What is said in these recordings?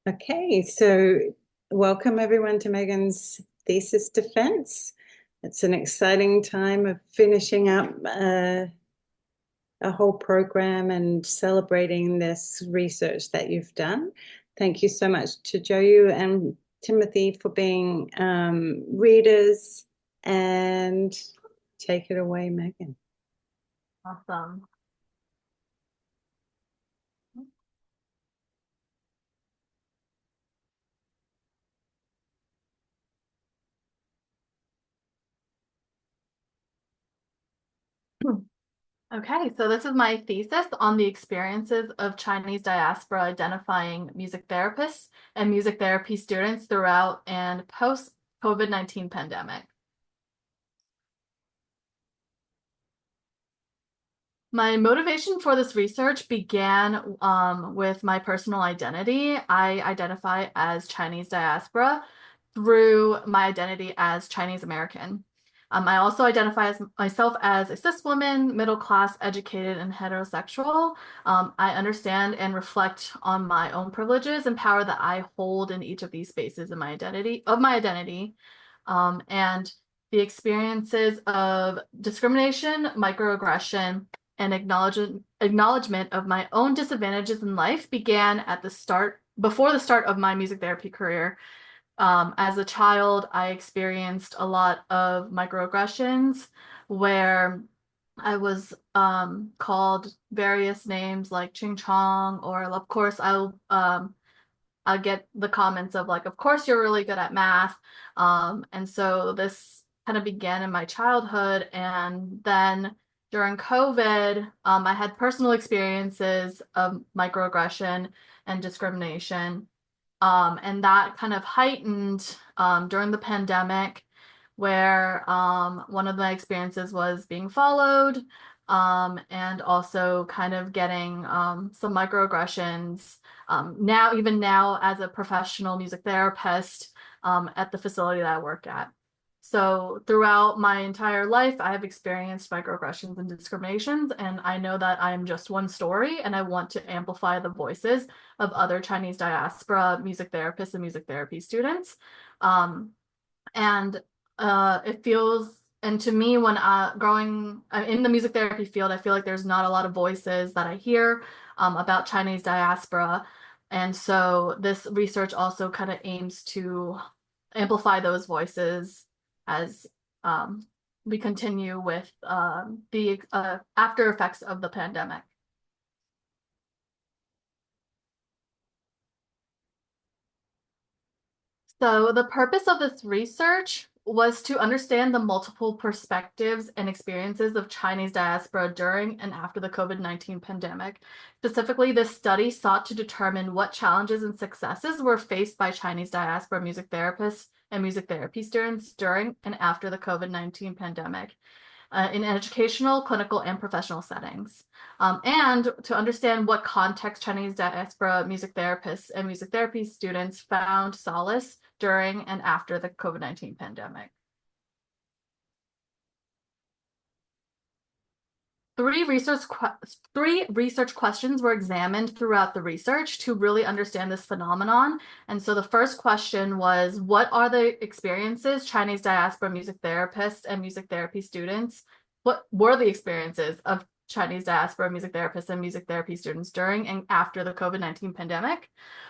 Okay, so welcome everyone to Megan's thesis defense. It's an exciting time of finishing up a whole program and celebrating this research that you've done. Thank you so much to Joyu and Timothy for being readers, and take it away, Megan. Awesome. Okay, so this is my thesis on the experiences of Chinese diaspora identifying music therapists and music therapy students throughout and post COVID-19 pandemic. My motivation for this research began with my personal identity. I identify as Chinese diaspora through my identity as Chinese American. I also identify myself as a cis woman, middle class, educated, and heterosexual. I understand and reflect on my own privileges and power that I hold in each of these spaces in my identity, and the experiences of discrimination, microaggression, and acknowledgement of my own disadvantages in life began before the start of my music therapy career. As a child, I experienced a lot of microaggressions where I was called various names like Ching Chong, or of course I get the comments of like, of course you're really good at math. And so this kind of began in my childhood. And then during COVID, I had personal experiences of microaggression and discrimination. And that kind of heightened during the pandemic, where one of my experiences was being followed, and also kind of getting some microaggressions. Even now, as a professional music therapist at the facility that I work at. So throughout my entire life, I have experienced microaggressions and discriminations, and I know that I am just one story, and I want to amplify the voices of other Chinese diaspora music therapists and music therapy students. And it feels, and to me, when growing in the music therapy field, I feel like there's not a lot of voices that I hear about Chinese diaspora. And so this research also kind of aims to amplify those voices as we continue with the after effects of the pandemic. So the purpose of this research was to understand the multiple perspectives and experiences of Chinese diaspora during and after the COVID-19 pandemic. Specifically, this study sought to determine what challenges and successes were faced by Chinese diaspora music therapists and music therapy students during and after the COVID-19 pandemic. In educational, clinical, and professional settings. And to understand what context Chinese diaspora music therapists and music therapy students found solace during and after the COVID-19 pandemic. Three research questions were examined throughout the research to really understand this phenomenon. And so the first question was, what are the experiences Chinese diaspora music therapists and music therapy students? What were the experiences of Chinese diaspora music therapists and music therapy students during and after the COVID-19 pandemic?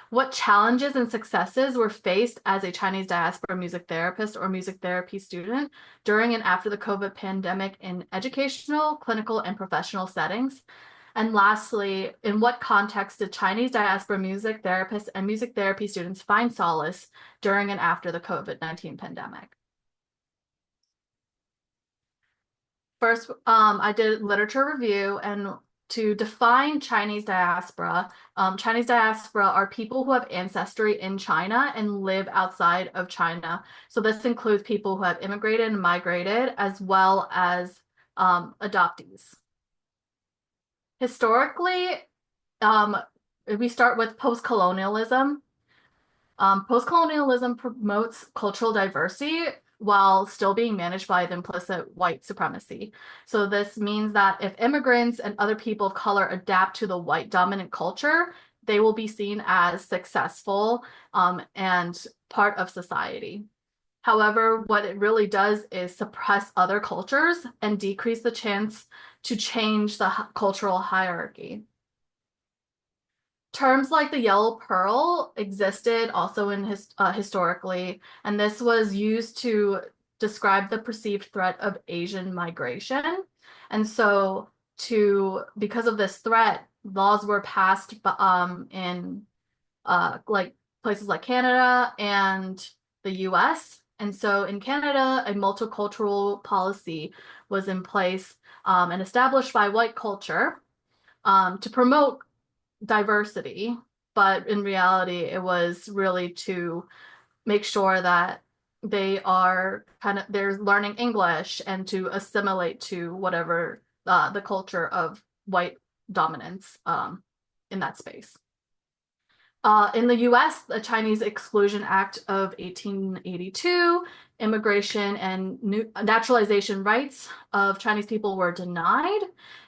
What challenges and successes were faced as a Chinese diaspora music therapist or music therapy student during and after the COVID pandemic in educational, clinical, and professional settings? And lastly, in what context did Chinese diaspora music therapists and music therapy students find solace during and after the COVID-19 pandemic? First, I did literature review, and to define Chinese diaspora are people who have ancestry in China and live outside of China. So this includes people who have immigrated and migrated, as well as adoptees. Historically, we start with post-colonialism. Post-colonialism promotes cultural diversity while still being managed by the implicit white supremacy. So this means that if immigrants and other people of color adapt to the white dominant culture, they will be seen as successful and part of society. However, what it really does is suppress other cultures and decrease the chance to change the cultural hierarchy. Terms like the yellow pearl existed also in historically, and this was used to describe the perceived threat of Asian migration. And so, because of this threat, laws were passed in like places like Canada and the US. And so in Canada, a multicultural policy was in place and established by white culture to promote diversity. But in reality, it was really to make sure that they're learning English and to assimilate to whatever the culture of white dominance in that space. In the US, the Chinese Exclusion Act of 1882, immigration and naturalization rights of Chinese people were denied.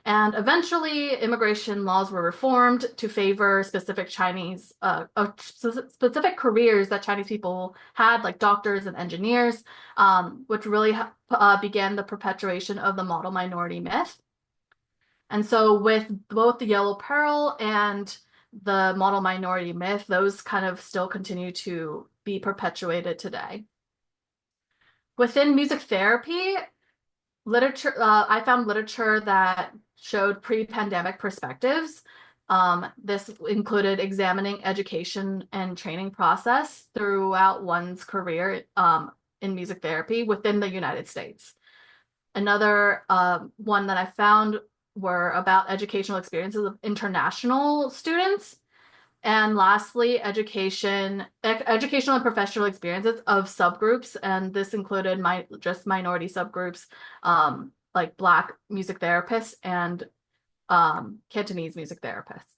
And eventually, immigration laws were reformed to favor specific specific careers that Chinese people had, like doctors and engineers, which really began the perpetuation of the model minority myth. And so, with both the yellow pearl and the model minority myth, those kind of still continue to be perpetuated today. Within music therapy, I found literature that showed pre-pandemic perspectives. This included examining education and training process throughout one's career in music therapy within the United States. Another one that I found were about educational experiences of international students. And lastly, educational and professional experiences of subgroups. And this included just minority subgroups like Black music therapists and Cantonese music therapists.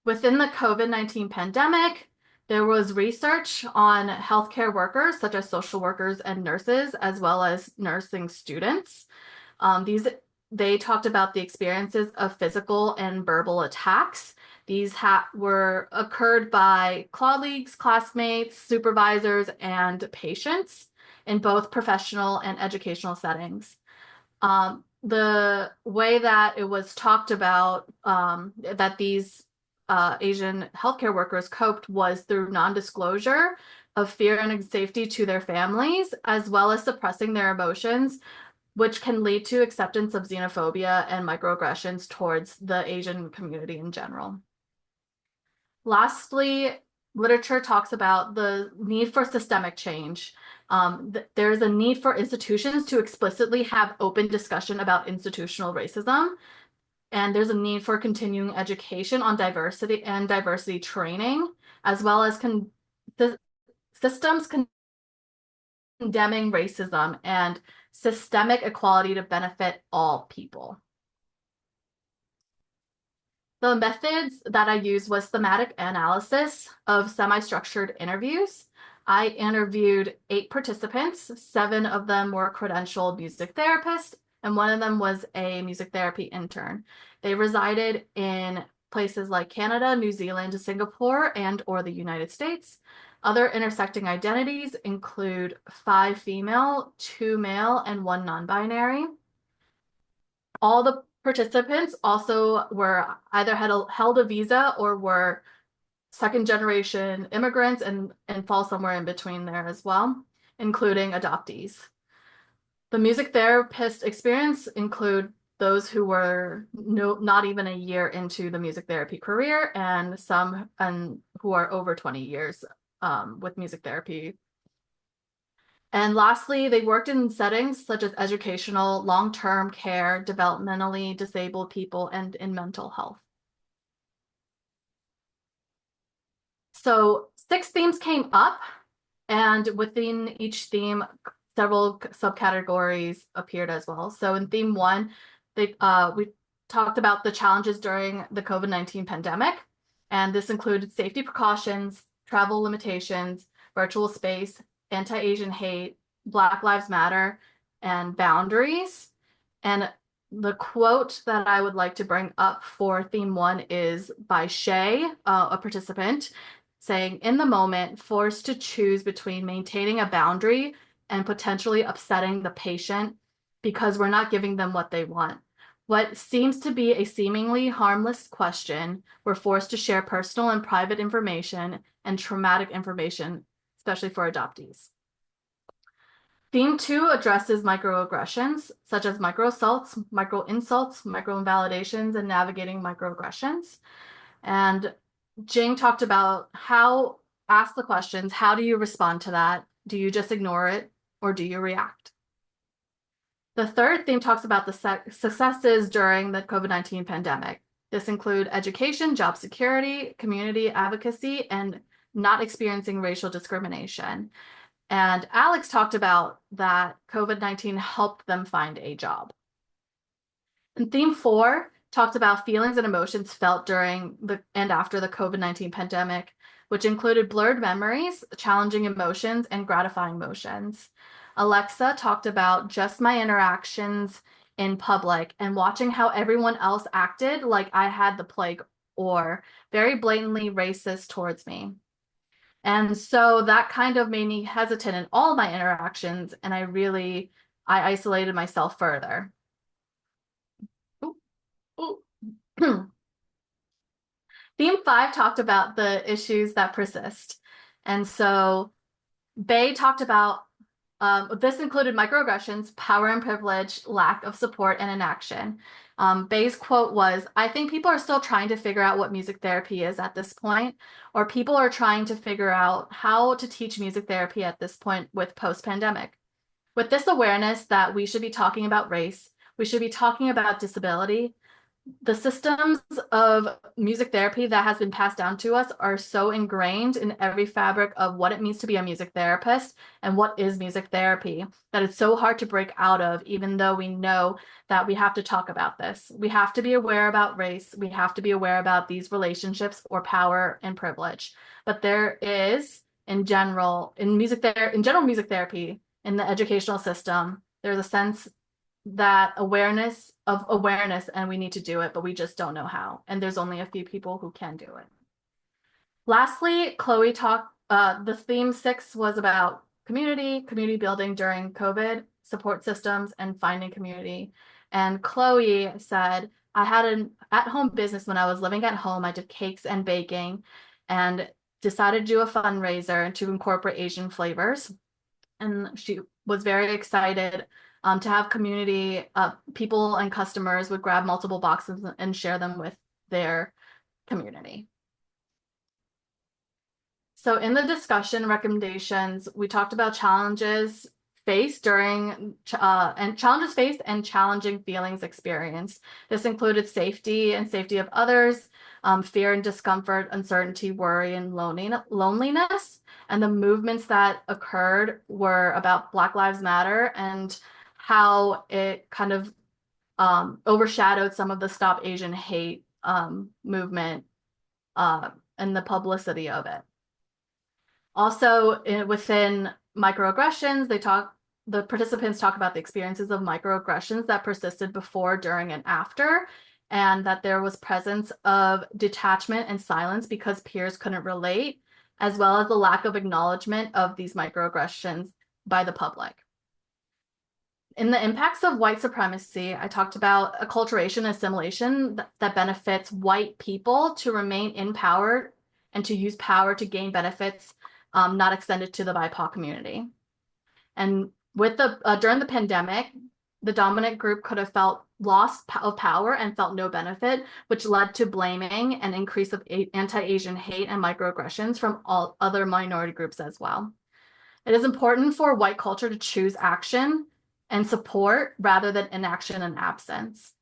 Within the COVID-19 pandemic, there was research on healthcare workers, such as social workers and nurses, as well as nursing students. They talked about the experiences of physical and verbal attacks. These were occurred by colleagues, classmates, supervisors, and patients in both professional and educational settings. The way that it was talked about that these Asian healthcare workers coped was through non-disclosure of fear and safety to their families, as well as suppressing their emotions, which can lead to acceptance of xenophobia and microaggressions towards the Asian community in general. Lastly, literature talks about the need for systemic change. There's a need for institutions to explicitly have open discussion about institutional racism. And there's a need for continuing education on diversity and diversity training, as well as systems condemning racism and systemic equality to benefit all people. The methods that I used was thematic analysis of semi-structured interviews. I interviewed 8 participants. 7 of them were credentialed music therapists, and 1 of them was a music therapy intern. They resided in places like Canada, New Zealand, Singapore, and/or the United States. Other intersecting identities include 5 female, 2 male, and 1 non-binary. All the participants also were either held a visa or were second-generation immigrants and fall somewhere in between there as well, including adoptees. The music therapist experience include those who were not even a year into the music therapy career, and some who are over 20 years with music therapy. And lastly, they worked in settings such as educational, long-term care, developmentally disabled people, and in mental health. So 6 themes came up, and within each theme, several subcategories appeared as well. So in theme 1, we talked about the challenges during the COVID-19 pandemic, and this included safety precautions, travel limitations, virtual space, anti-Asian hate, Black Lives Matter, and boundaries. And The quote that I would like to bring up for theme one is by Shay, a participant, saying, "In the moment, forced to choose between maintaining a boundary and potentially upsetting the patient because we're not giving them what they want. What seems to be a seemingly harmless question, we're forced to share personal and private information and traumatic information, especially for adoptees." Theme two addresses microaggressions, such as microassaults, micro-insults, micro-invalidations, and navigating microaggressions. And Jing talked about ask the questions, how do you respond to that? Do you just ignore it, or do you react? The third theme talks about the successes during the COVID-19 pandemic. This include education, job security, community advocacy, and not experiencing racial discrimination. And Alex talked about that COVID-19 helped them find a job. And theme four talked about feelings and emotions felt during and after the COVID-19 pandemic, which included blurred memories, challenging emotions, and gratifying emotions. Alexa talked about just my interactions in public and watching how everyone else acted like I had the plague or very blatantly racist towards me. And so that kind of made me hesitant in all my interactions, and I isolated myself further. Ooh, ooh. Theme five talked about the issues that persist. And so Bay talked about this included microaggressions, power and privilege, lack of support, and inaction. Bay's quote was, "I think people are still trying to figure out what music therapy is at this point, or people are trying to figure out how to teach music therapy at this point with post-pandemic. With this awareness that we should be talking about race, we should be talking about disability, the systems of music therapy that has been passed down to us are so ingrained in every fabric of what it means to be a music therapist and what is music therapy that it's so hard to break out of, even though we know that we have to talk about this. We have to be aware about race. We have to be aware about these relationships or power and privilege. But there is, in general music therapy, in the educational system, there's a sense that awareness, and we need to do it, but we just don't know how. And there's only a few people who can do it. Lastly, Chloe talked, the theme six was about community building during COVID, support systems, and finding community. And Chloe said, "I had an at-home business when I was living at home. I did cakes and baking and decided to do a fundraiser to incorporate Asian flavors." And she was very excited to have community people and customers would grab multiple boxes and share them with their community. So in the discussion recommendations, we talked about challenges faced and challenging feelings experienced. This included safety and safety of others, fear and discomfort, uncertainty, worry, and loneliness. And the movements that occurred were about Black Lives Matter and how it kind of overshadowed some of the Stop Asian Hate movement and the publicity of it. Also, within microaggressions, the participants talk about the experiences of microaggressions that persisted before, during, and after, and that there was presence of detachment and silence because peers couldn't relate, as well as the lack of acknowledgement of these microaggressions by the public. In the impacts of white supremacy, I talked about acculturation and assimilation that benefits white people to remain in power and to use power to gain benefits not extended to the BIPOC community. And with during the pandemic, the dominant group could have felt loss of power and felt no benefit, which led to blaming and increase of anti-Asian hate and microaggressions from all other minority groups as well. It is important for white culture to choose action and support rather than inaction and absence.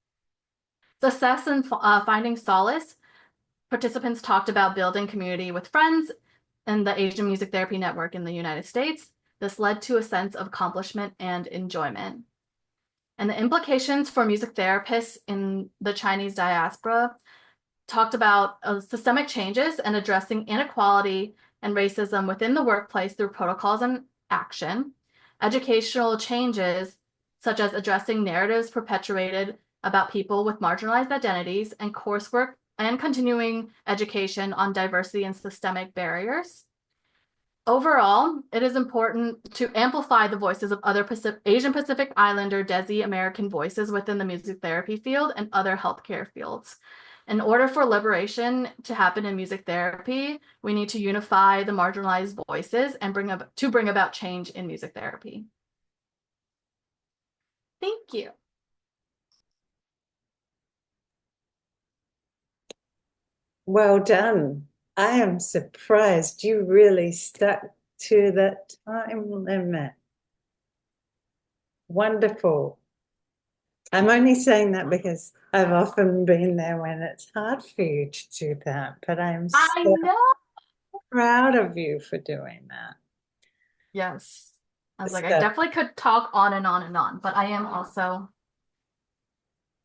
Success and finding solace, participants talked about building community with friends and the Asian Music Therapy Network in the United States. This led to a sense of accomplishment and enjoyment. And the implications for music therapists in the Chinese diaspora talked about systemic changes and addressing inequality and racism within the workplace through protocols and action, educational changes such as addressing narratives perpetuated about people with marginalized identities and coursework and continuing education on diversity and systemic barriers. Overall, it is important to amplify the voices of other Asian Pacific Islander, Desi American voices within the music therapy field and other healthcare fields. In order for liberation to happen in music therapy, we need to unify the marginalized voices and bring about change in music therapy. Thank you. Well done. I am surprised you really stuck to that time limit. Wonderful. I'm only saying that because I've often been there when it's hard for you to do that, but I'm I so know. proud of you for doing that. Yes. I was like, I So definitely could talk on and on and on, but I am also,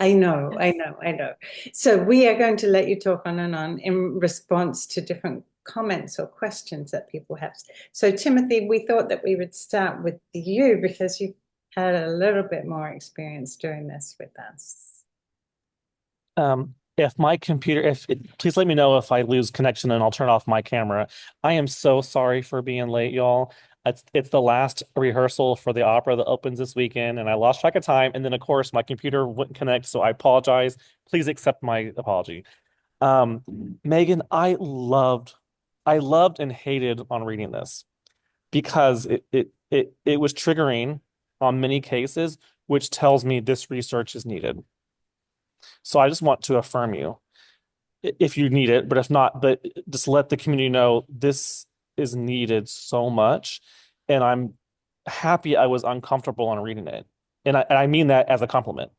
I know, I yes. know, I know. So we are going to let you talk on and on in response to different comments or questions that people have. So Timothy, we thought that we would start with you because you've had a little bit more experience doing this with us. If my computer, please let me know if I lose connection and I'll turn off my camera. I am so sorry for being late, y'all. It's the last rehearsal for the opera that opens this weekend, and I lost track of time. And then, of course, my computer wouldn't connect, so I apologize. Please accept my apology. Um, Megan, I loved and hated on reading this because it was triggering on many cases, which tells me this research is needed. So I just want to affirm you if you need it, but if not, but just let the community know this is needed so much. And I'm happy I was uncomfortable on reading it. And I mean that as a compliment.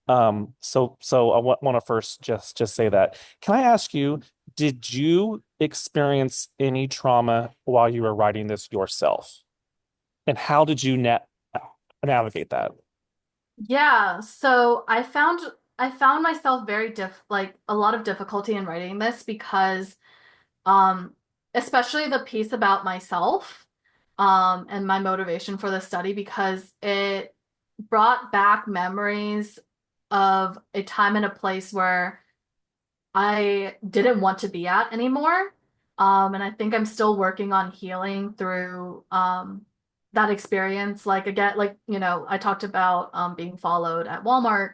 So I want to first just say that. Can I ask you, did you experience any trauma while you were writing this yourself? And how did you navigate that? Yeah, so I found myself very like a lot of difficulty in writing this because um especially the piece about myself and my motivation for the study because it brought back memories of a time and a place where I didn't want to be at anymore. And I think I'm still working on healing through that experience. Like again, like I talked about being followed at Walmart.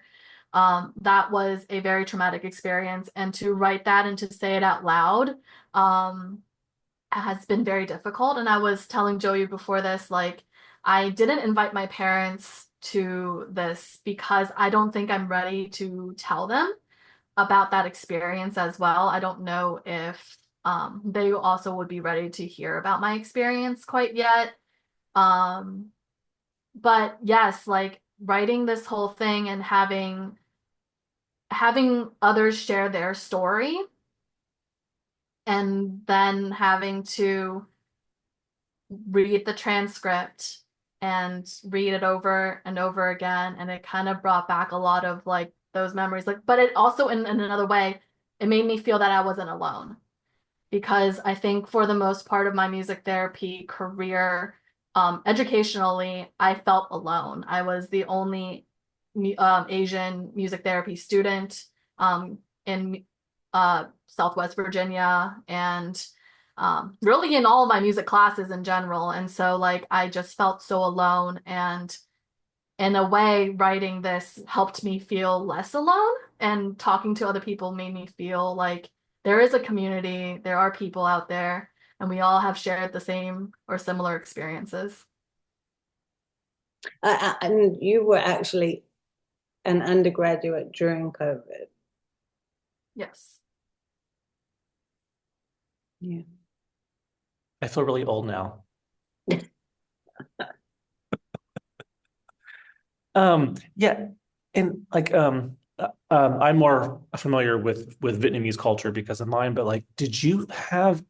That was a very traumatic experience, and to write that and to say it out loud has been very difficult. And I was telling Joey before this, like I didn't invite my parents to this because I don't think I'm ready to tell them about that experience as well. I don't know if they also would be ready to hear about my experience quite yet. Um, but yes, like writing this whole thing and having others share their story and then having to read the transcript and read it over and over again, and it kind of brought back a lot of like those memories, like, but it also in another way it made me feel that I wasn't alone, because I think for the most part of my music therapy career, educationally, I felt alone. I was the only Asian music therapy student in Southwest Virginia, and really in all of my music classes in general. And so, like, I just felt so alone. And in a way, writing this helped me feel less alone. And talking to other people made me feel like there is a community, there are people out there, and we all have shared the same or similar experiences. And you were actually an undergraduate during COVID. Yes. Yeah. I feel really old now. Yeah, and like I'm more familiar with Vietnamese culture because of mine, but like, did you have?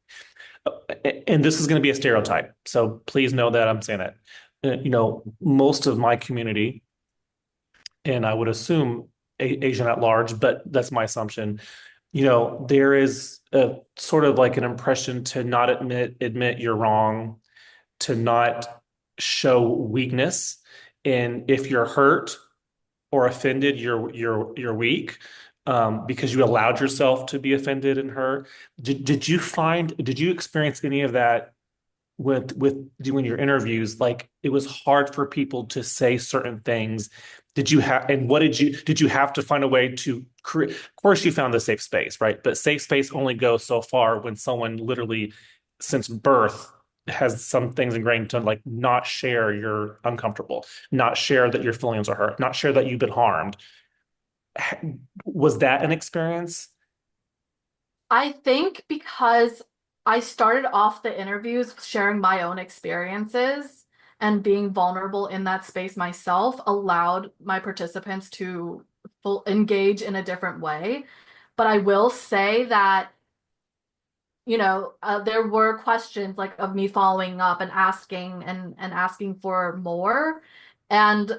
And this is going to be a stereotype, so please know that I'm saying it. Most of my community, and I would assume Asian at large, but that's my assumption. There is a sort of like an impression to not admit you're wrong, to not show weakness, and if you're hurt or offended, you're weak, because you allowed yourself to be offended and hurt. Did you experience any of that with doing your interviews? Like it was hard for people to say certain things. Did you have, and what did you have to find a way to create? Of course, you found the safe space, right? But safe space only goes so far when someone literally, since birth, has some things ingrained to like not share you're uncomfortable, not share that your feelings are hurt, not share that you've been harmed. Was that an experience? I think because I started off the interviews sharing my own experiences and being vulnerable in that space myself allowed my participants to engage in a different way. But I will say that, there were questions like of me following up and asking and asking for more. And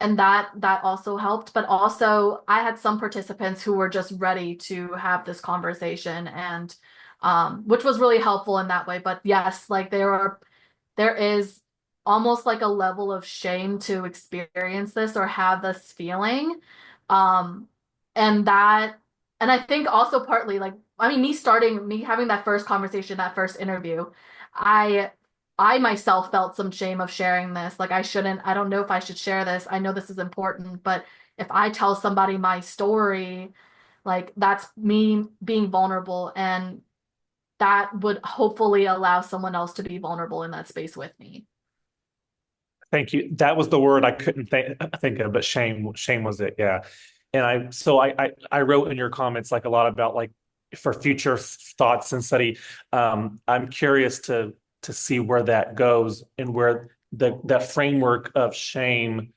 that also helped, but also I had some participants who were just ready to have this conversation, and which was really helpful in that way. But yes, like there is almost like a level of shame to experience this or have this feeling. Um, and that, and I think also partly like, I mean, me having that first conversation, that first interview, I, I myself felt some shame of sharing this. Like, I don't know if I should share this. I know this is important, but if I tell somebody my story, like, that's me being vulnerable, and that would hopefully allow someone else to be vulnerable in that space with me. Thank you. That was the word I couldn't think of, but shame was it. Yeah. And I wrote in your comments like a lot about like for future thoughts and study. I'm curious to see where that goes and where that framework of shame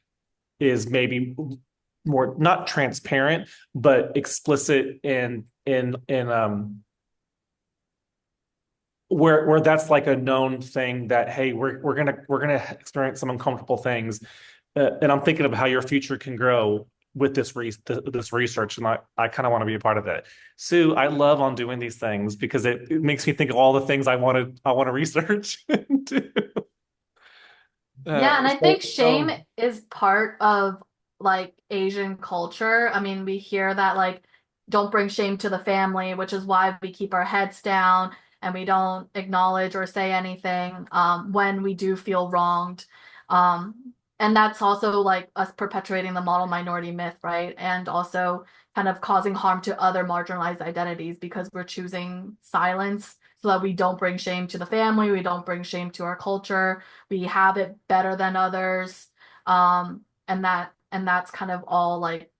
is maybe more not transparent, but explicit in where that's like a known thing that hey we're gonna experience some uncomfortable things, and I'm thinking of how your future can grow with this research, and I kind of want to be a part of it. Sue, I love on doing these things because it makes me think of all the things I want to research and do. Yeah, and I think So shame is part of like Asian culture. I mean, we hear that like don't bring shame to the family, which is why we keep our heads down and we don't acknowledge or say anything when we do feel wronged. And that's also like us perpetuating the model minority myth, right? And also kind of causing harm to other marginalized identities because we're choosing silence so that we don't bring shame to the family, we don't bring shame to our culture, we have it better than others. And that's kind of all like,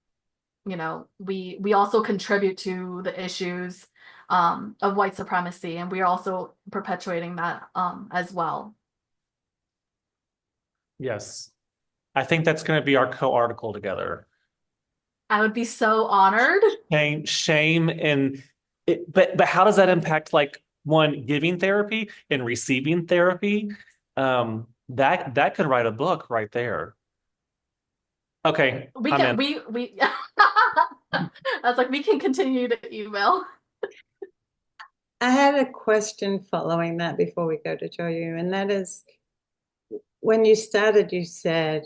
we also contribute to the issues of white supremacy, and we are also perpetuating that as well. yes, I think that's going to be our co-article together. I would be so honored. Shame and but how does that impact like one giving therapy and receiving therapy? That could write a book right there. Okay, We I'm can in. we I was like, we can continue to email. I had a question following that before we go to Joyu, and that is when you started, you said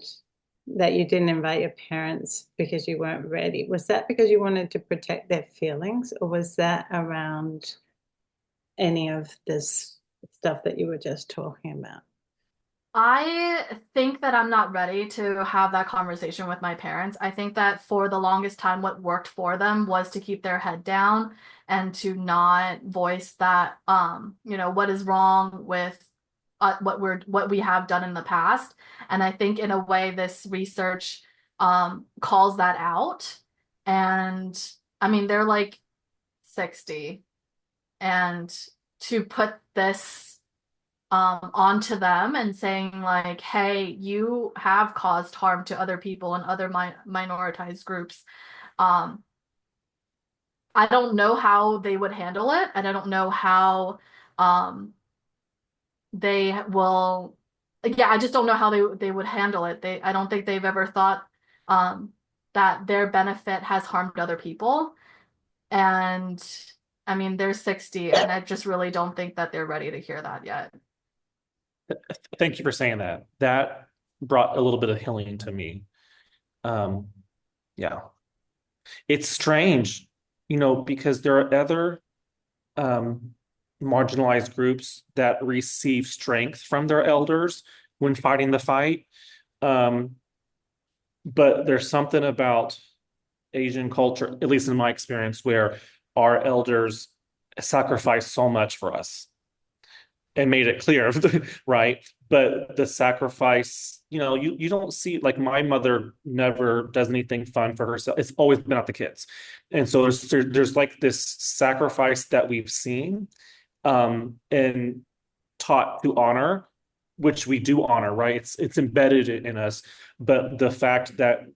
that you didn't invite your parents because you weren't ready. Was that because you wanted to protect their feelings, or was that around any of this stuff that you were just talking about? I think that I'm not ready to have that conversation with my parents. I think that for the longest time, what worked for them was to keep their head down and to not voice that, what is wrong with what we have done in the past. And I think in a way, this research calls that out. And I mean, they're like 60, and to put this onto them and saying like, hey, you have caused harm to other people and other minoritized groups. Um, I don't know how they would handle it, and I don't know how um, they will. Yeah, I just don't know how they would handle it. I don't think they've ever thought um, that their benefit has harmed other people. And I mean, they're 60, and I just really don't think that they're ready to hear that yet. Thank you for saying that. That brought a little bit of healing to me. Um, yeah, it's strange, because there are other um, marginalized groups that receive strength from their elders when fighting the fight. Um, but there's something about Asian culture, at least in my experience, where our elders sacrificed so much for us and made it clear, right? But the sacrifice, you don't see, like, my mother never does anything fun for herself. It's always been about the kids. And so there's like this sacrifice that we've seen and taught to honor, which we do honor, right? It's embedded in us. But the fact that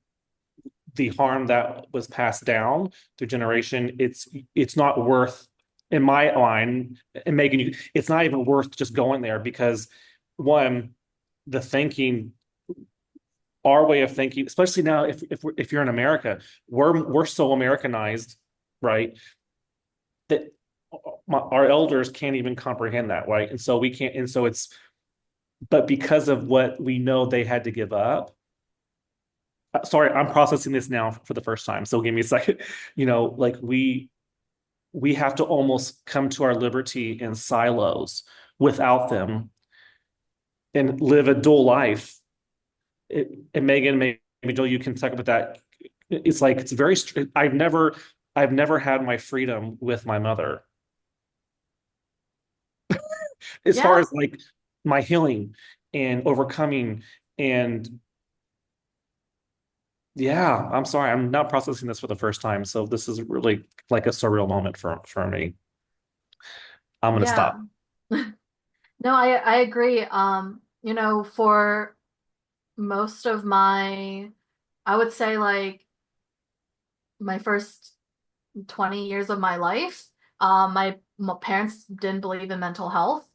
the harm that was passed down through generation, it's not worth, in my line, and Megan, it's not even worth just going there because one, the thinking, our way of thinking, especially now, if you're in America, we're so Americanized, right? That our elders can't even comprehend that, right? And so we can't, and so but because of what we know they had to give up. Sorry, I'm processing this now for the first time, so give me a second. Like we have to almost come to our liberty in silos without them and live a dual life. And Megan, maybe Joel, you can talk about that. It's like it's very. I've never had my freedom with my mother as far Yeah. as like my healing and overcoming and yeah, I'm sorry, I'm not processing this for the first time, so this is really like a surreal moment for me. I'm gonna Yeah. stop. No, I agree. For most of I would say like my first 20 years of my life, my parents didn't believe in mental health.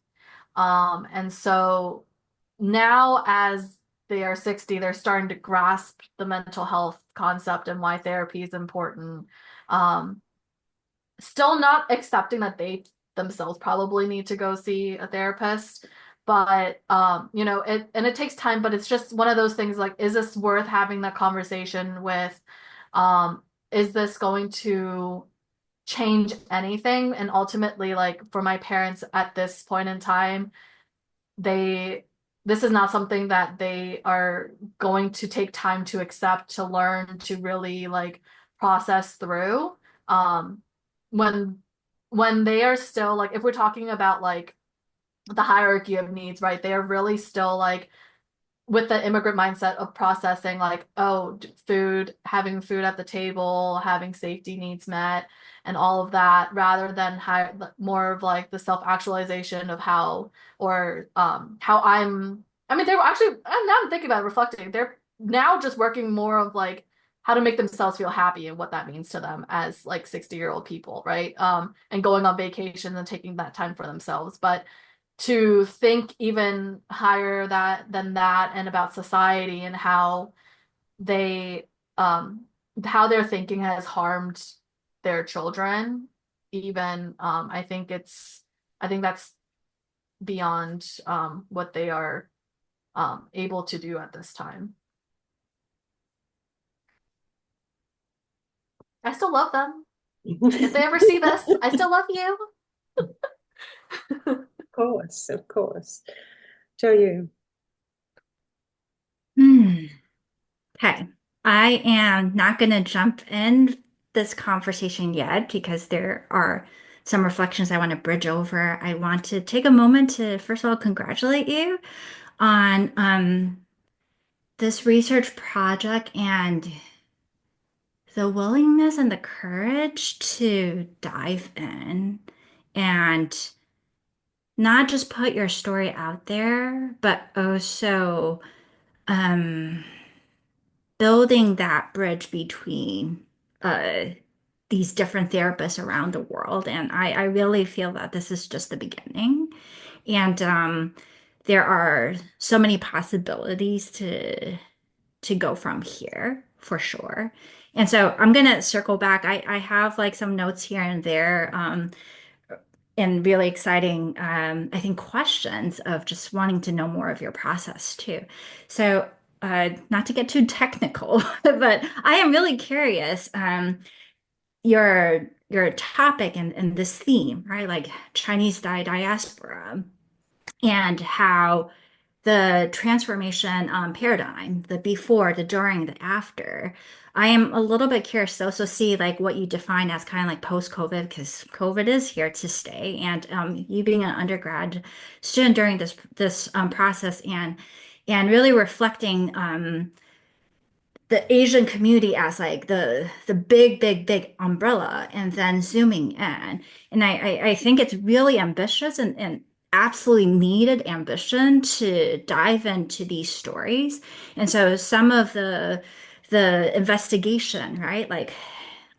And so now as they are 60, they're starting to grasp the mental health concept and why therapy is important. Um, Still not accepting that they themselves probably need to go see a therapist, but it takes time, but it's just one of those things like, is this worth having that conversation with? Is this going to change anything? And ultimately, like for my parents at this point in time, they this is not something that they are going to take time to accept, to learn, to really like process through. Um, when when they are still like, if we're talking about like the hierarchy of needs, right? They are really still like with the immigrant mindset of processing like, oh, food, having food at the table, having safety needs met, and all of that, rather than more of like the self-actualization of how I mean, they were actually, now I'm thinking about it, reflecting, they're now just working more of like how to make themselves feel happy and what that means to them as like 60-year-old people, right? And going on vacation and taking that time for themselves. But to think even higher than that and about society and they um how their thinking has harmed their children, even I think that's beyond what they are able to do at this time. I still love them. If they ever see this, I still love you. Of course, of course. Joe, you. Hmm. Okay. I am not going to jump in this conversation yet because there are some reflections I want to bridge over. I want to take a moment to, first of all, congratulate you on this research project and the willingness and the courage to dive in and not just put your story out there, but also um, building that bridge between uh, these different therapists around the world. And I really feel that this is just the beginning. And there are so many possibilities to go from here for sure. And so I'm gonna circle back. I have like some notes here and there, and really exciting, I think, questions of just wanting to know more of your process too. So not to get too technical, but I am really curious. Your topic and this theme, right? Like Chinese diaspora and how the transformation paradigm, the before, the during, the after. I am a little bit curious to also see like what you define as kind of like post-COVID, because COVID is here to stay. And you being an undergrad student during this process and really reflecting the Asian community as like the big umbrella and then zooming in. And I think it's really ambitious and absolutely needed ambition to dive into these stories. And so some of the investigation, right? Like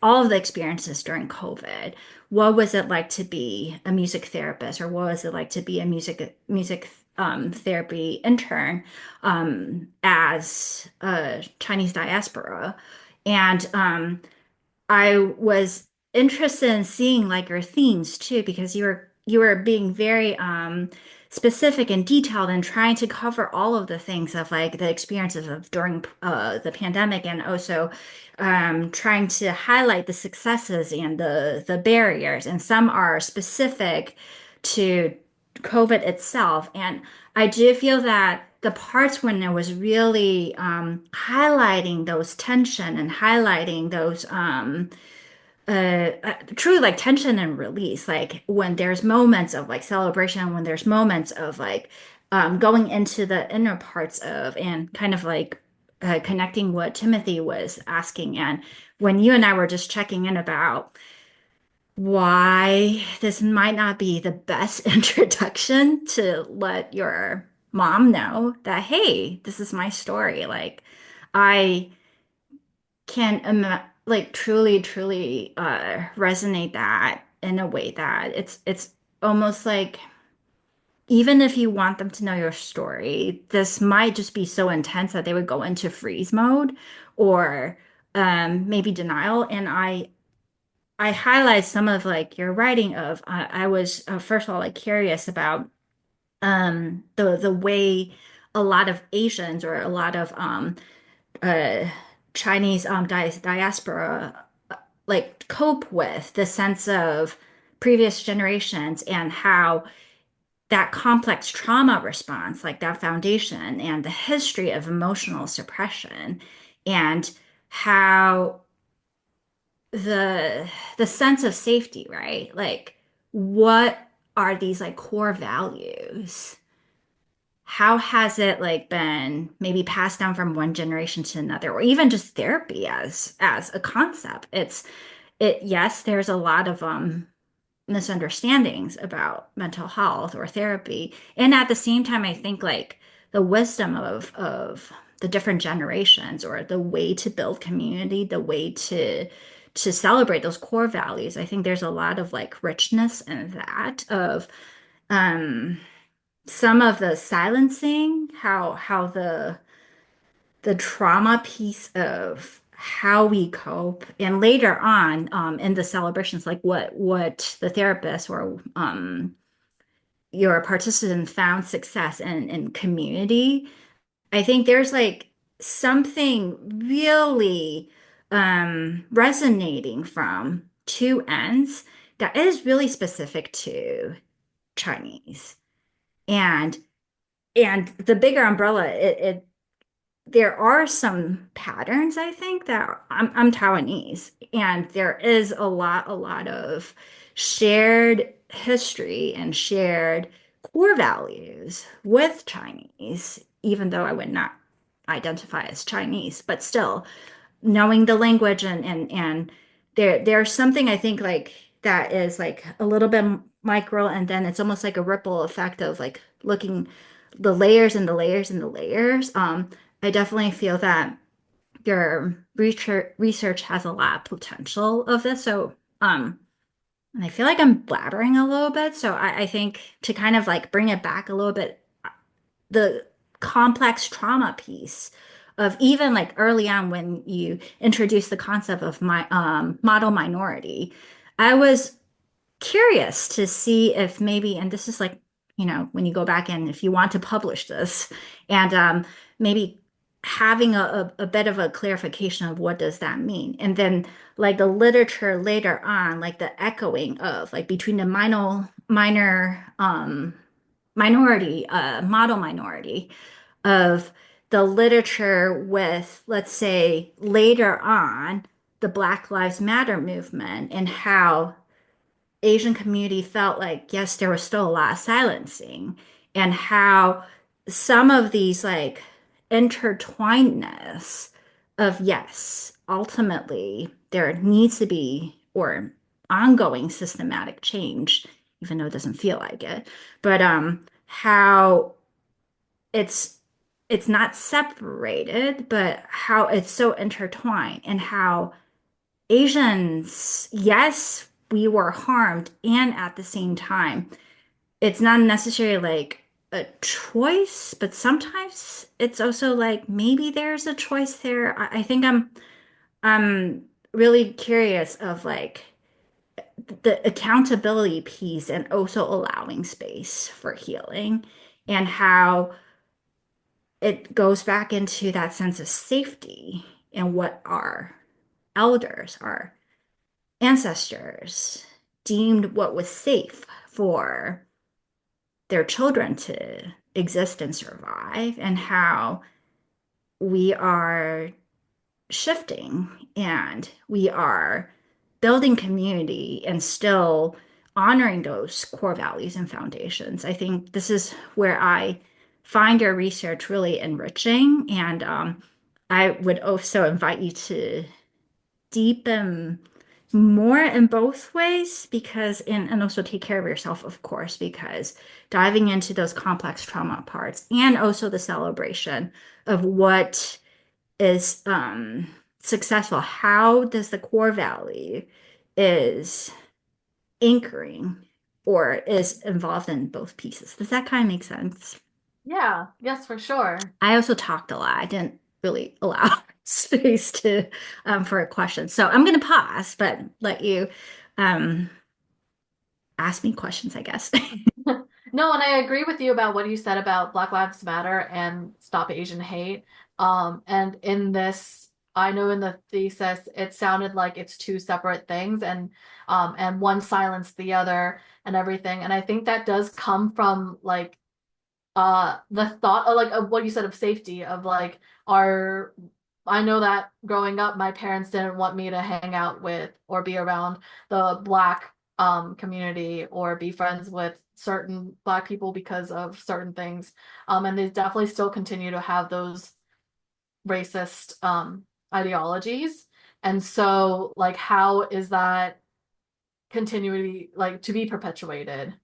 all of the experiences during COVID. What was it like to be a music therapist, or what was it like to be a music therapy intern as a Chinese diaspora? And I was interested in seeing like your themes too, because you were being very specific and detailed and trying to cover all of the things of like the experiences of during the pandemic, and also trying to highlight the successes and the barriers. And some are specific to COVID itself. And I do feel that the parts when it was really highlighting those tension and highlighting those truly like tension and release, like when there's moments of like celebration, when there's moments of like going into the inner parts of and kind of like connecting what Timothy was asking, and when you and I were just checking in about why this might not be the best introduction to let your mom know that, hey, this is my story. Like, I can like truly resonate that in a way that it's almost like even if you want them to know your story, this might just be so intense that they would go into freeze mode or maybe denial. And I highlight some of like your writing of I was first of all like curious about the way a lot of Asians or a lot of uh Chinese diaspora like cope with the sense of previous generations and how that complex trauma response, like that foundation and the history of emotional suppression, and how the sense of safety, right? Like what are these like core values? How has it like been maybe passed down from one generation to another, or even just therapy as a concept? It yes, there's a lot of misunderstandings about mental health or therapy. And at the same time, I think like the wisdom of the different generations or the way to build community, the way to celebrate those core values. I think there's a lot of like richness in that of um some of the silencing, how the trauma piece of how we cope, and later on in the celebrations, like what the therapist or your participant found success in community. I think there's like something really resonating from two ends that is really specific to Chinese. And and the bigger umbrella, it there are some patterns, I think, that I'm Taiwanese, and there is a lot of shared history and shared core values with Chinese, even though I would not identify as Chinese, but still knowing the language and there's something I think like that is like a little bit micro, and then it's almost like a ripple effect of like looking the layers and the layers and the layers. I definitely feel that your research has a lot of potential of this. So, and I feel like I'm blabbering a little bit. So I think to kind of like bring it back a little bit, the complex trauma piece of even like early on when you introduced the concept of my model minority, I was curious to see if maybe, and this is like, when you go back and if you want to publish this and maybe having a bit of a clarification of what does that mean. And then like the literature later on, like the echoing of like between the minority, model minority of the literature with, let's say, later on, the Black Lives Matter movement and how Asian community felt like, yes, there was still a lot of silencing, and how some of these like intertwinedness of, yes, ultimately there needs to be or ongoing systematic change, even though it doesn't feel like it, but how it's it's not separated, but how it's so intertwined and how Asians, yes, we were harmed, and at the same time, it's not necessarily like a choice, but sometimes it's also like maybe there's a choice there. I think I'm really curious of like the accountability piece and also allowing space for healing and how it goes back into that sense of safety and what our elders, our ancestors deemed what was safe for their children to exist and survive, and how we are shifting and we are building community and still honoring those core values and foundations. I think this is where I find your research really enriching. And I would also invite you to deepen more in both ways because and also take care of yourself, of course, because diving into those complex trauma parts and also the celebration of what is successful. How does the core value is anchoring or is involved in both pieces? Does that kind of make sense? Yeah, yes, for sure. I also talked a lot. I didn't really allow space to for a question. So I'm going to pause, but let you um, ask me questions, I guess. No, and I agree with you about what you said about Black Lives Matter and Stop Asian Hate. And in this, I know in the thesis, it sounded like it's two separate things, and one silenced the other and everything. And I think that does come from like the thought of like of what you said of safety of like our I know that growing up my parents didn't want me to hang out with or be around the black community or be friends with certain black people because of certain things, and they definitely still continue to have those racist ideologies. And so like how is that continuity like to be perpetuated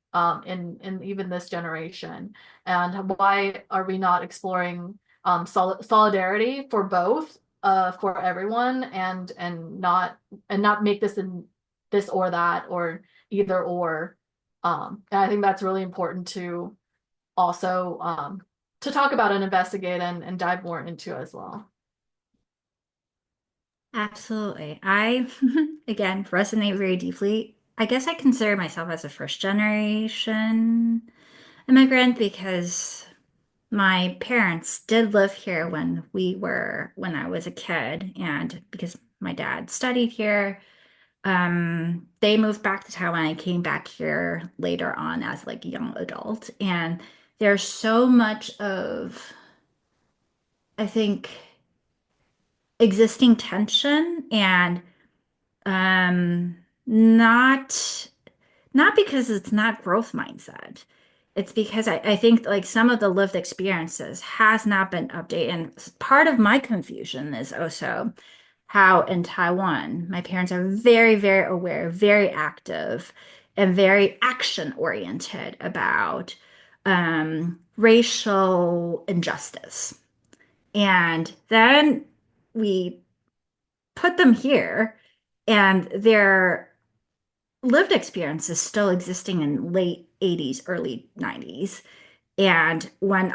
in even this generation, and why are we not exploring solidarity for both for everyone, and not make this in this or that or either or, and I think that's really important to also to talk about and investigate and dive more into as well. Absolutely. I, again, resonate very deeply. I guess I consider myself as a first generation immigrant because my parents did live here when I was a kid, and because my dad studied here, they moved back to Taiwan. I came back here later on as like a young adult, and there's so much of, I think, existing tension and um, not not because it's not growth mindset. It's because I think like some of the lived experiences has not been updated. And part of my confusion is also how in Taiwan, my parents are very, very aware, very active, and very action oriented about racial injustice. And then we put them here, and their lived experience is still existing in late 80s, early 90s. And when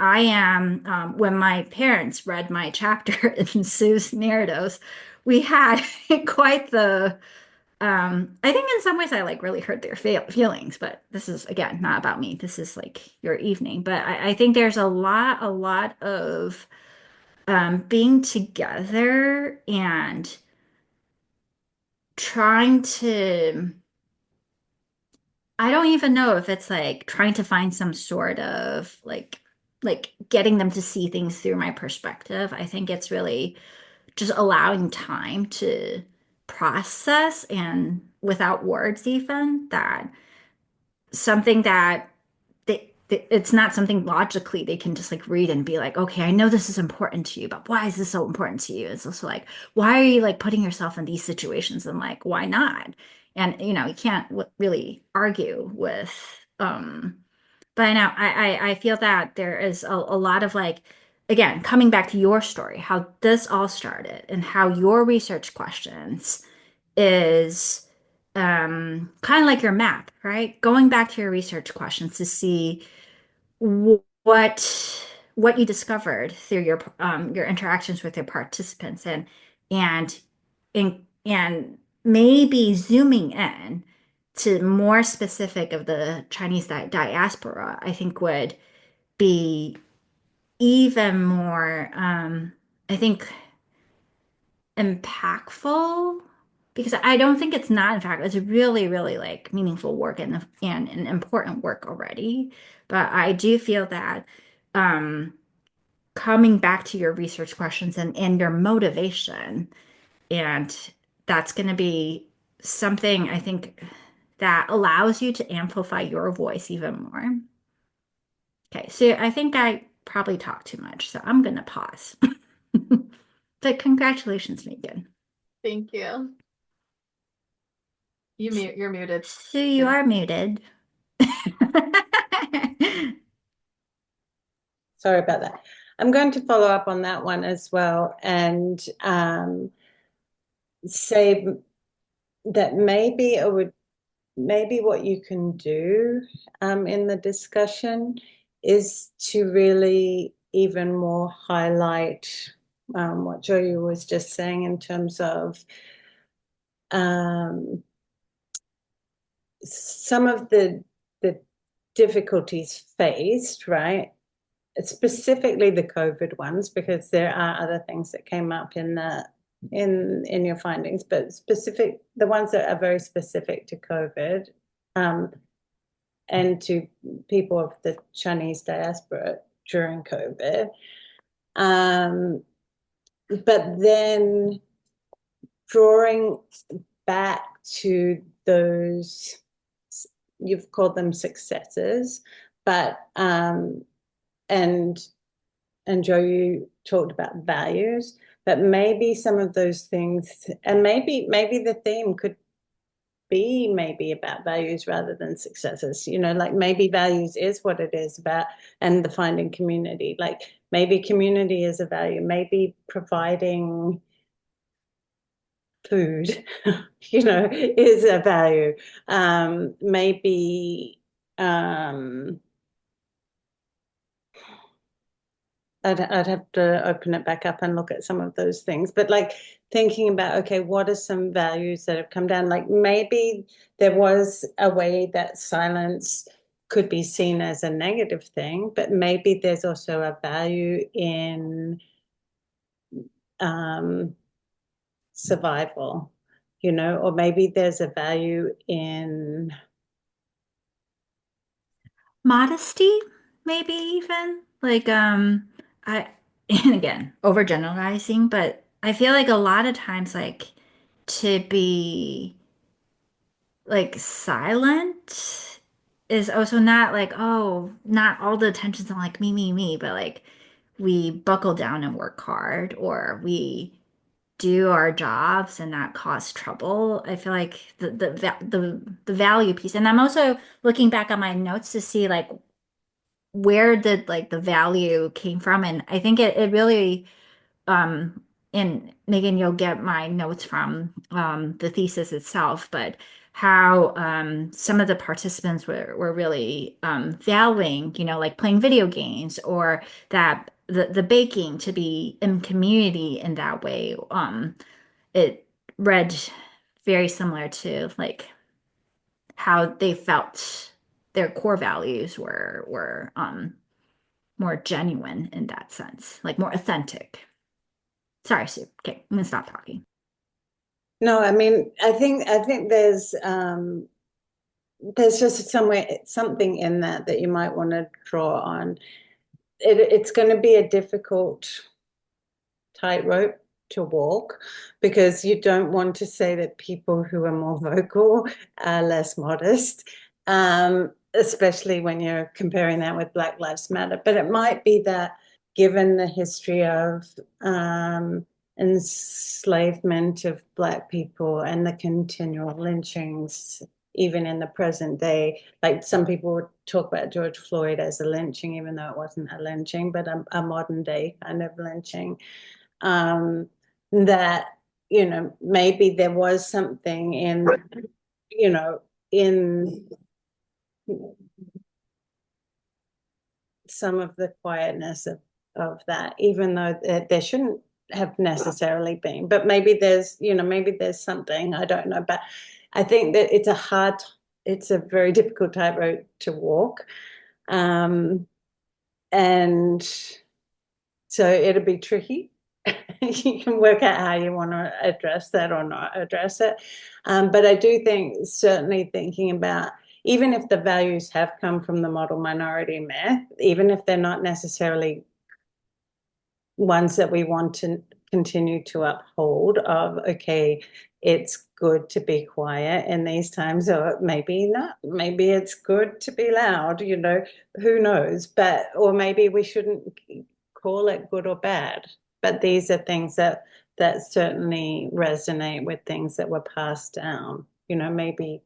my parents read my chapter in Sue's narratives, we had quite the, I think in some ways I like really hurt their feelings, but this is again not about me. This is like your evening. But I think there's a lot of being together and trying to, I don't even know if it's like trying to find some sort of like getting them to see things through my perspective. I think it's really just allowing time to process and without words even that something that it's not something logically they can just like read and be like, okay, I know this is important to you, but why is this so important to you? It's also like, why are you like putting yourself in these situations? And like, why not? And you can't really argue with but I know I feel that there is a lot of like, again, coming back to your story, how this all started and how your research questions is kind of like your map, right? Going back to your research questions to see what you discovered through your interactions with your participants and and maybe zooming in to more specific of the Chinese diaspora, I think would be even more, I think, impactful because I don't think it's not, in fact, it's really, really like meaningful work and an important work already. But I do feel that um, coming back to your research questions and your motivation, and that's going to be something I think that allows you to amplify your voice even more. Okay, so I think I probably talked too much, so I'm gonna pause. But congratulations, Megan. Thank you. You're muted. So you too. are muted. Sorry about that. I'm going to follow up on that one as well and say that maybe what you can do in the discussion is to really even more highlight what Joey was just saying in terms of some of the difficulties faced, right? Specifically the COVID ones, because there are other things that came up in your findings, but the ones that are very specific to COVID, and to people of the Chinese diaspora during COVID. But then drawing back to those, you've called them successes, but and Joe, you talked about values, but maybe some of those things, and maybe the theme could be maybe about values rather than successes. Like maybe values is what it is about, and the finding community. Like maybe community is a value, maybe providing food, is a value. Maybe I'd have to open it back up and look at some of those things. But like thinking about, okay, what are some values that have come down? Like maybe there was a way that silence could be seen as a negative thing, but maybe there's also a value in survival, or maybe there's a value in Modesty, maybe even like I and again overgeneralizing, but I feel like a lot of times like to be like silent is also not like, oh, not all the attention's on like me, but like we buckle down and work hard or we do our jobs and not cause trouble. I feel like the value piece. And I'm also looking back on my notes to see like where did like the value came from. And I think it really and Megan, you'll get my notes from the thesis itself, but how some of the participants were really valuing, like playing video games or that the baking to be in community in that way. It read very similar to like how they felt their core values were more genuine in that sense, like more authentic. Sorry, Sue. Okay, I'm gonna stop talking. No, I mean, I think there's just something in that you might want to draw on. It's going to be a difficult tightrope to walk because you don't want to say that people who are more vocal are less modest, especially when you're comparing that with Black Lives Matter. But it might be that given the history of enslavement of Black people and the continual lynchings, even in the present day, like some people would talk about George Floyd as a lynching, even though it wasn't a lynching, but a modern day kind of lynching. That, maybe there was something in some of the quietness of that, even though there shouldn't have necessarily been, but maybe there's something, I don't know, but I think that it's a very difficult tightrope to walk. And so it'll be tricky. You can work out how you want to address that or not address it. But I do think, certainly thinking about, even if the values have come from the model minority myth, even if they're not necessarily ones that we want to continue to uphold, of, okay, it's good to be quiet in these times, or maybe not, maybe it's good to be loud, who knows, or maybe we shouldn't call it good or bad. But these are things that certainly resonate with things that were passed down, maybe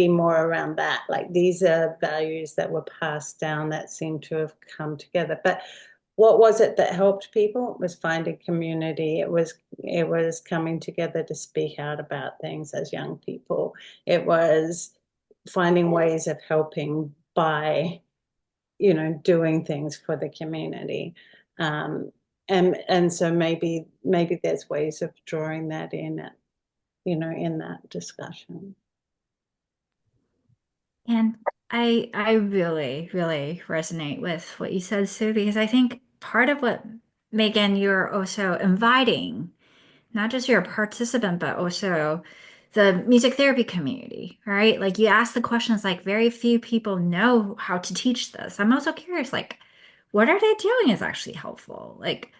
more around that, like these are values that were passed down that seem to have come together. But what was it that helped people? It was finding community. It was coming together to speak out about things as young people. It was finding ways of helping by, doing things for the community. And so maybe there's ways of drawing that in that discussion. And I really, really resonate with what you said, Sue, because I think part of what, Megan, you're also inviting, not just your participant, but also the music therapy community, right? Like you ask the questions, like very few people know how to teach this. I'm also curious, like, what are they doing is actually helpful? Like,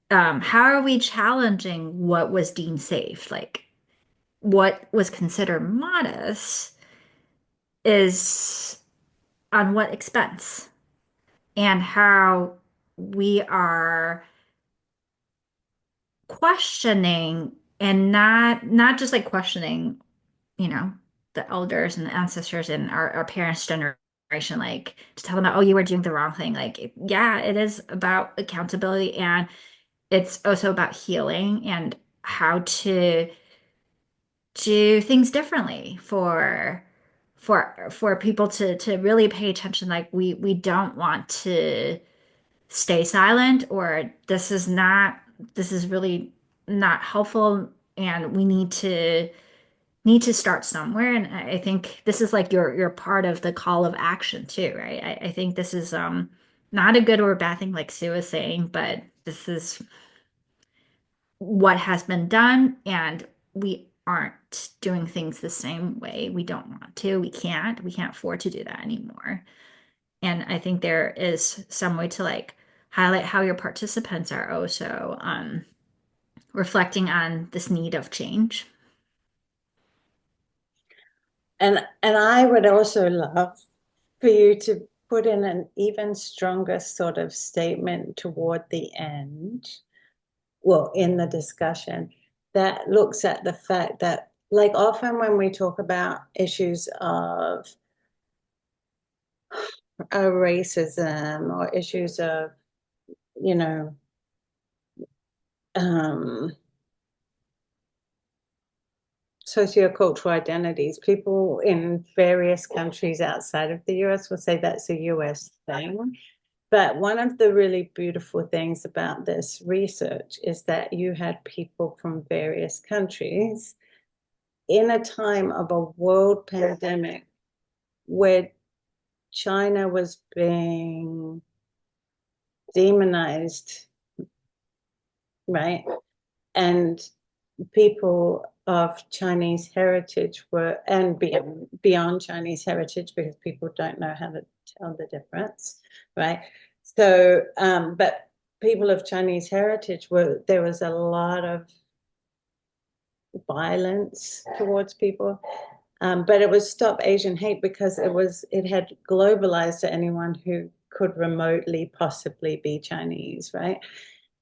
how are we challenging what was deemed safe? Like, what was considered modest is on what expense, and how we are questioning, and not just like questioning, you know, the elders and the ancestors and our parents' generation, like to tell them, oh, you were doing the wrong thing. Like, yeah, it is about accountability, and it's also about healing and how to do things differently for people to really pay attention. Like we don't want to stay silent, or this is really not helpful, and we need to start somewhere. And I think this is like you're part of the call of action too, right? I think this is not a good or a bad thing, like Sue was saying, but this is what has been done, and we aren't doing things the same way. We don't want to. We can't afford to do that anymore. And I think there is some way to like highlight how your participants are also reflecting on this need of change. And I would also love for you to put in an even stronger sort of statement toward the end, well, in the discussion, that looks at the fact that, like, often when we talk about issues of racism or issues of, you know, sociocultural identities, people in various countries outside of the US will say that's a US thing. But one of the really beautiful things about this research is that you had people from various countries in a time of a world pandemic where China was being demonized right? And people of Chinese heritage were, and beyond Chinese heritage, because people don't know how to tell the difference, right? So, but people of Chinese heritage there was a lot of violence towards people. But it was Stop Asian Hate because it had globalized to anyone who could remotely possibly be Chinese, right?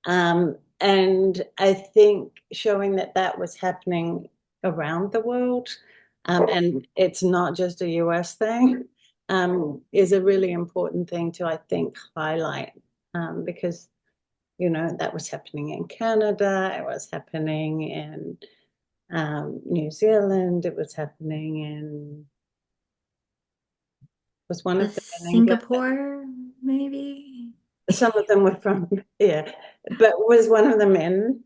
And I think showing that that was happening around the world, and it's not just a US thing, is a really important thing to, I think, highlight, because, that was happening in Canada, it was happening in New Zealand, it was happening was one of them in England. Singapore, maybe. Some of them were from, yeah, but was one of them in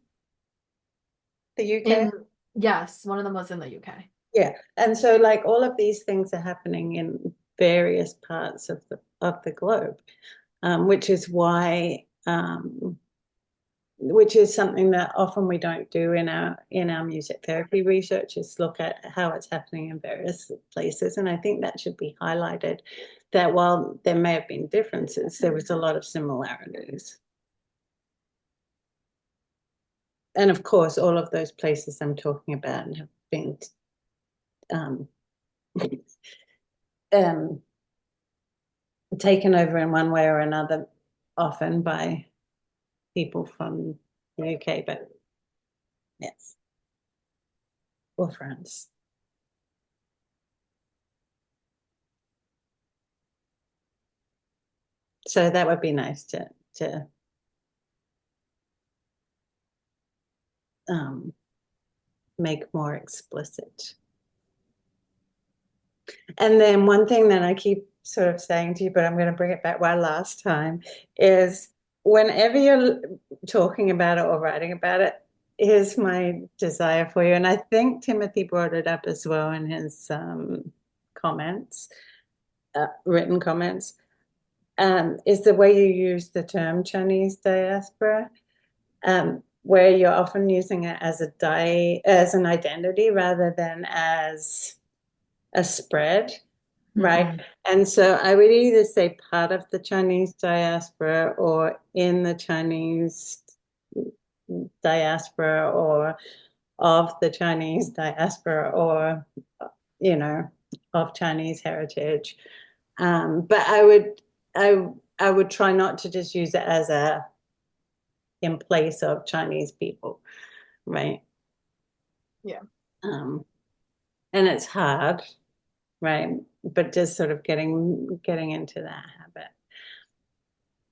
the UK? Yes, one of them was in the UK. Yeah, and so like all of these things are happening in various parts of the globe, which is why, which is something that often we don't do in our music therapy research, is look at how it's happening in various places. And I think that should be highlighted, that while there may have been differences, there was a lot of similarities. And of course, all of those places I'm talking about have been taken over in one way or another, often by people from the UK, but yes, or France. So that would be nice to make more explicit. And then one thing that I keep sort of saying to you, but I'm going to bring it back one last time, is whenever you're talking about it or writing about it, here's my desire for you. And I think Timothy brought it up as well in his comments, written comments, is the way you use the term Chinese diaspora, where you're often using it as an identity rather than as a spread, right? And so I would either say part of the Chinese diaspora or in the Chinese diaspora or of the Chinese diaspora or, of Chinese heritage. But I would try not to just use it as in place of Chinese people, right? Yeah. And it's hard, right? But just sort of getting into that habit.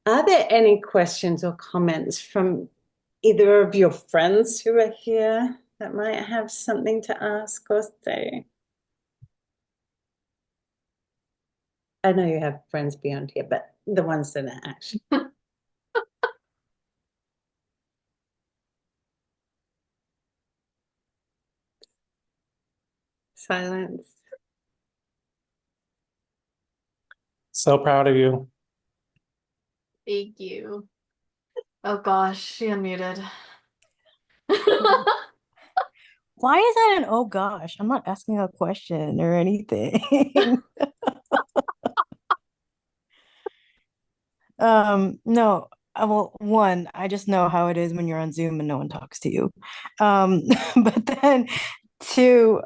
Are there any questions or comments from either of your friends who are here that might have something to ask or say? I know you have friends beyond here, but the ones that are actually. Silence. So proud of you. Thank you. Oh gosh, she unmuted. Why is that an oh gosh? I'm not asking a question or anything. No, well, one, I just know how it is when you're on Zoom and no one talks to you. But then two,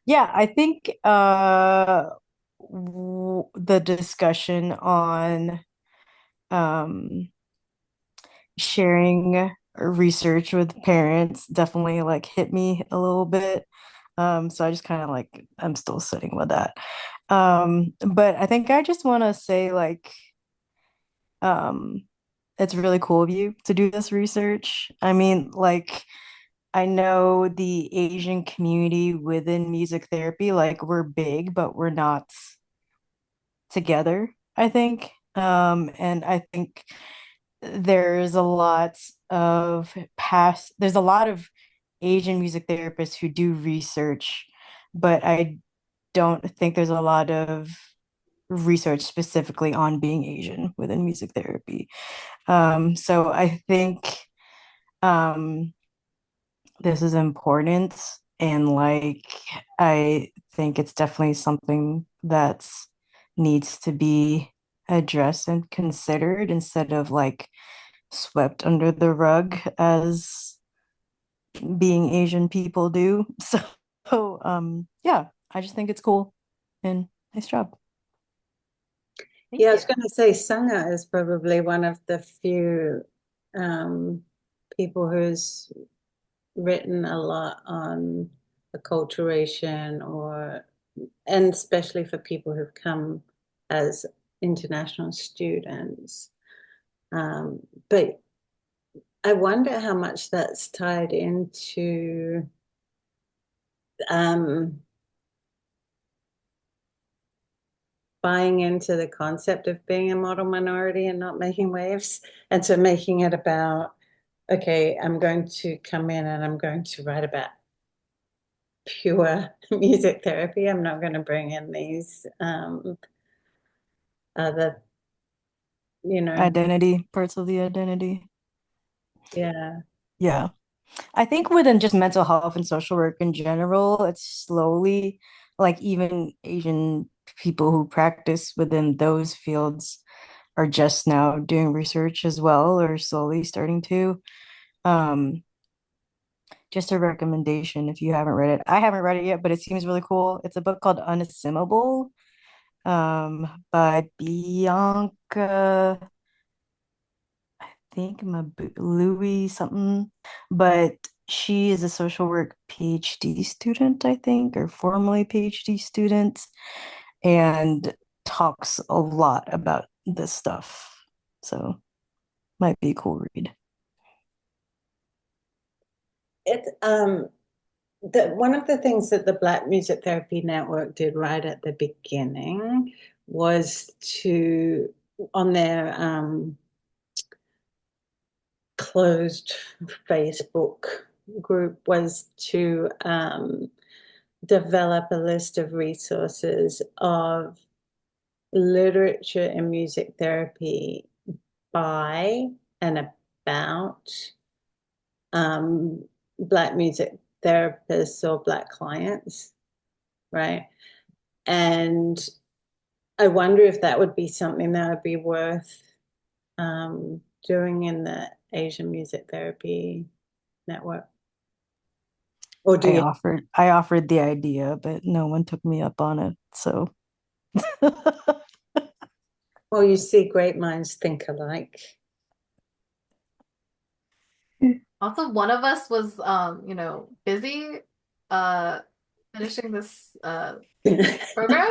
yeah, I think the discussion on sharing research with parents definitely like hit me a little bit. So I just kind of like I'm still sitting with that. But I think I just want to say like um it's really cool of you to do this research. I mean, like I know the Asian community within music therapy, like we're big, but we're not together, I think. And I think there's a lot there's a lot of Asian music therapists who do research, but I don't think there's a lot of research specifically on being Asian within music therapy. So I think um, this is important, and like I think it's definitely something that's needs to be addressed and considered instead of like swept under the rug as being Asian people do. So yeah, I just think it's cool and nice job. Thank Yeah, I you. was going to say Sangha is probably one of the few um, people who's written a lot on acculturation and especially for people who've come as international students. But I wonder how much that's tied into um, buying into the concept of being a model minority and not making waves. And so making it about, okay, I'm going to come in and I'm going to write about pure music therapy. I'm not going to bring in these other, Identity, parts of the identity. yeah. Yeah. I think within just mental health and social work in general, it's slowly like even Asian people who practice within those fields are just now doing research as well, or slowly starting to. Um, just a recommendation if you haven't read it. I haven't read it yet, but it seems really cool. It's a book called Unassimilable, by Bianca, I think Louis something, but she is a social work PhD student, I think, or formerly PhD student, and talks a lot about this stuff. So might be a cool read. One of the things that the Black Music Therapy Network did right at the beginning was to, on their closed Facebook group, was to develop a list of resources of literature in music therapy by and about Black music therapists or Black clients, right? And I wonder if that would be something that would be worth doing in the Asian Music Therapy Network. Or do you? I offered the idea, but no one took me up on it. So Well, you see, great minds think alike. Also, one of us was, busy finishing this program.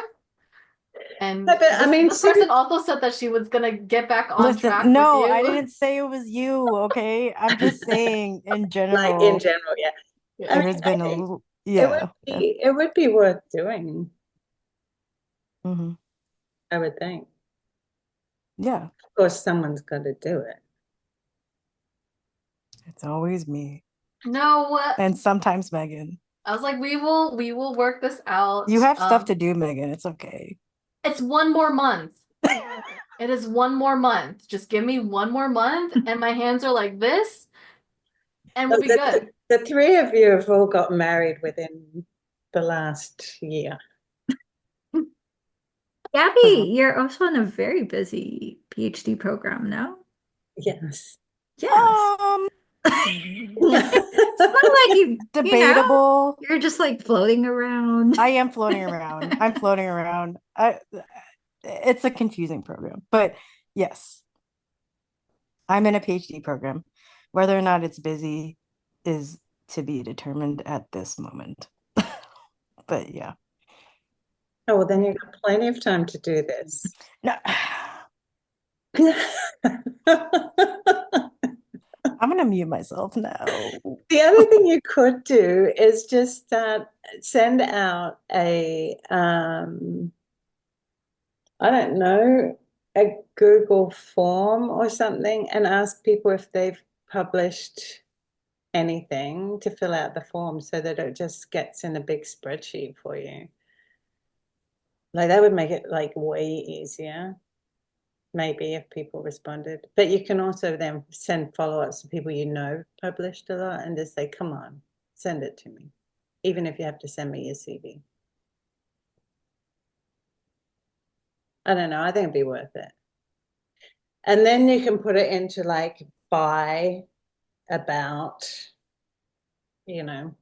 And But I mean, this person also said that she was gonna get back on listen, track with no, you. I didn't say it was you, okay? I'm just saying in like general, in general, yeah. Yeah. I there mean, has I been a think little, it yeah. would be worth doing, Hmm. I would think. Yeah, Of course, someone's got to do it. it's always me. No, And sometimes Megan. I was like, we will work this out. You have stuff to do, Megan. It's okay. It's one more month. It is one more month. Just give me one more month, and my hands are like this, and we'll be good. The three of you have all got married within the last year. Gabby, you're also in a very busy PhD program, no? Yes. Yes. It's not like Debatable. you're just like floating around. I am floating around. I'm floating around. It's a confusing program, but yes, I'm in a PhD program. Whether or not it's busy is to be determined at this moment. But yeah. Oh, well, then you've got plenty of time to do this. No, The I'm gonna mute myself now. other thing you could do is just send out I don't know, a Google form or something and ask people if they've published anything to fill out the form so that it just gets in a big spreadsheet for you. Like that would make it like way easier, maybe if people responded. But you can also then send follow-ups to people you know published a lot and just say, come on, send it to me. Even if you have to send me your CV. I don't know, I think it'd be worth it. And then you can put it into like by, about, you know.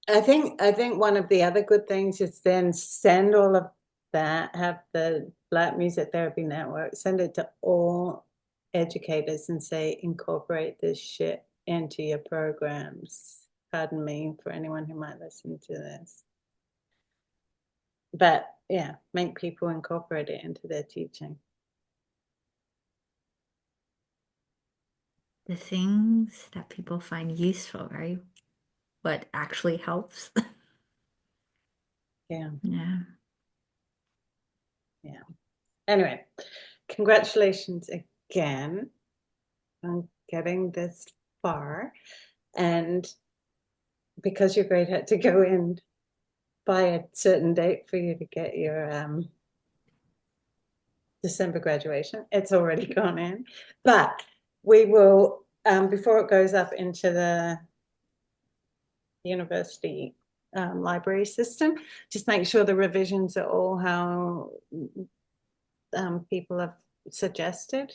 I think one of the other good things is then send all of that, have the Black Music Therapy Network, send it to all educators and say, incorporate this shit into your programs. Pardon me for anyone who might listen to this. But yeah, make people incorporate it into their teaching. The things that people find useful, right? What actually helps. Yeah. Yeah. Yeah. Anyway, congratulations again on getting this far. And because your grade had to go in by a certain date for you to get your December graduation, it's already gone in. But we will, before it goes up into the university library system, just make sure the revisions are all how people have suggested,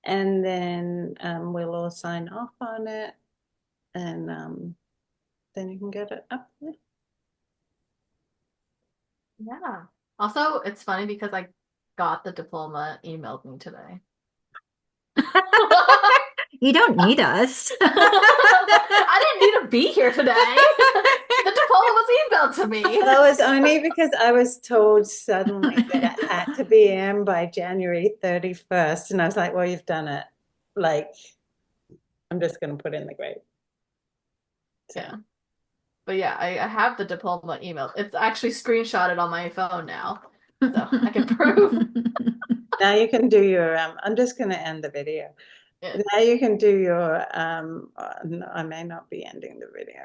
and then we'll all sign off on it, and then you can get it up there. Yeah. Also, it's funny because I got the diploma emailed me today. You don't need us. I didn't need to be here today. The diploma was emailed to me. That was only because I was told suddenly that it had to be in by January 31st. And I was like, well, you've done it. Like, I'm just going to put in the grade. So. Yeah. But yeah, I have the diploma emailed. It's actually screenshotted on my phone now. So I can prove. Now you can do your, I'm just going to end the video. Yeah. Now you can do your, I may not be ending the video.